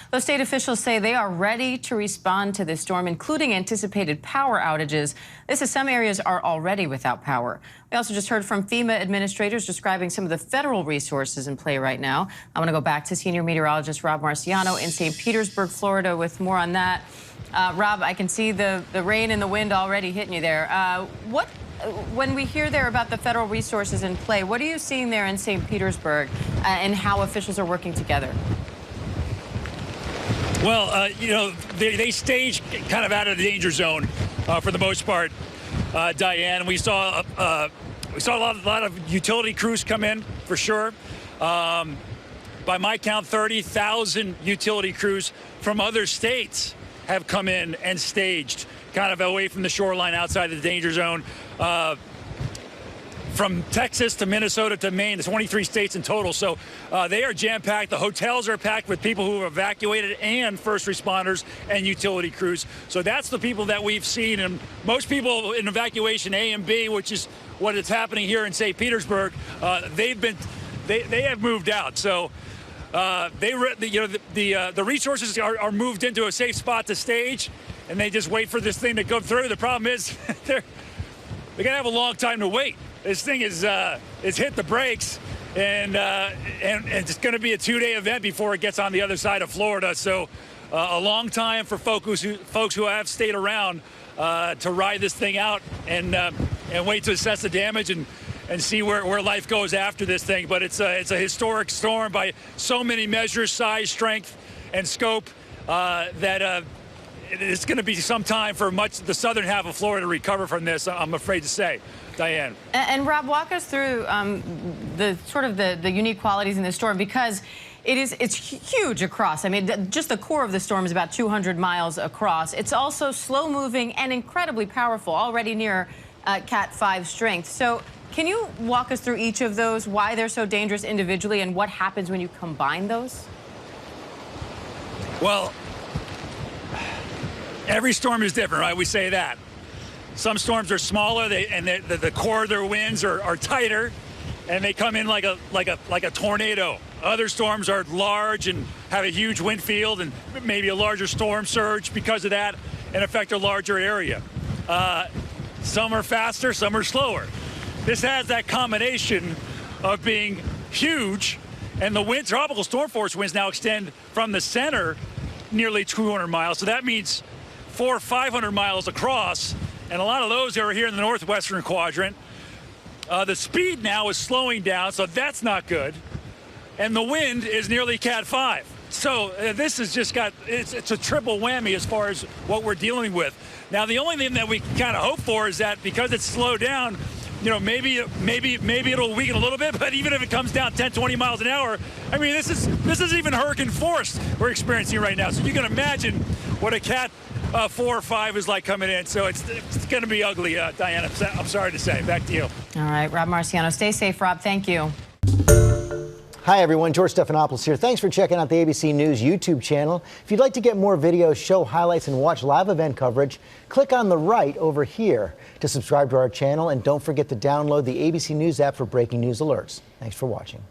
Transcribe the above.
Those state officials say they are ready to respond to this storm, including anticipated power outages. This is some areas are already without power. We also just heard from FEMA administrators describing some of the federal resources in play right now. I want to go back to senior meteorologist Rob Marciano in St. Petersburg, Florida, with more on that. Rob, I can see the rain and the wind already hitting you there. When we hear there about the federal resources in play, what are you seeing there in St. Petersburg and how officials are working together? Well, they staged kind of out of the danger zone for the most part, Diane. We saw a lot of utility crews come in for sure. By my count, 30,000 utility crews from other states have come in and staged kind of away from the shoreline outside the danger zone. From Texas to Minnesota to Maine, there's 23 states in total. So they are jam-packed. The hotels are packed with people who have evacuated and first responders and utility crews. So that's the people that we've seen. And most people in evacuation A and B, which is what is happening here in St. Petersburg, they have moved out. So the resources are moved into a safe spot to stage, and they just wait for this thing to go through. The problem is they're gonna have a long time to wait. This thing is hit the brakes, and it's going to be a 2-day event before it gets on the other side of Florida. So a long time for folks who have stayed around to ride this thing out and wait to assess the damage and see where life goes after this thing. But it's a historic storm by so many measures, size, strength, and scope that it's going to be some time for much the southern half of Florida to recover from this, I'm afraid to say. Diane. And Rob, walk us through the unique qualities in this storm, because it's huge across. I mean, just the core of the storm is about 200 miles across. It's also slow moving and incredibly powerful, already near Cat 5 strength. So can you walk us through each of those, why they're so dangerous individually, and what happens when you combine those? Well, every storm is different, right? We say that. Some storms are smaller, and the core of their winds are tighter, and they come in like a tornado. Other storms are large and have a huge wind field and maybe a larger storm surge because of that, and affect a larger area. Some are faster, some are slower. This has that combination of being huge, and the tropical storm force winds now extend from the center nearly 200 miles. So that means 400 or 500 miles across. And a lot of those are here in the northwestern quadrant. The speed now is slowing down, so that's not good. And the wind is nearly Cat 5. So this has just it's a triple whammy as far as what we're dealing with. Now, the only thing that we kind of hope for is that because it's slowed down, maybe it'll weaken a little bit, but even if it comes down 10, 20 miles an hour, I mean, this is even hurricane force we're experiencing right now. So you can imagine what a Cat 4 or 5 is like coming in. So it's going to be ugly, Diana. I'm sorry to say. Back to you. All right, Rob Marciano. Stay safe, Rob. Thank you. Hi, everyone. George Stephanopoulos here. Thanks for checking out the ABC News YouTube channel. If you'd like to get more videos, show highlights, and watch live event coverage, click on the right over here to subscribe to our channel. And don't forget to download the ABC News app for breaking news alerts. Thanks for watching.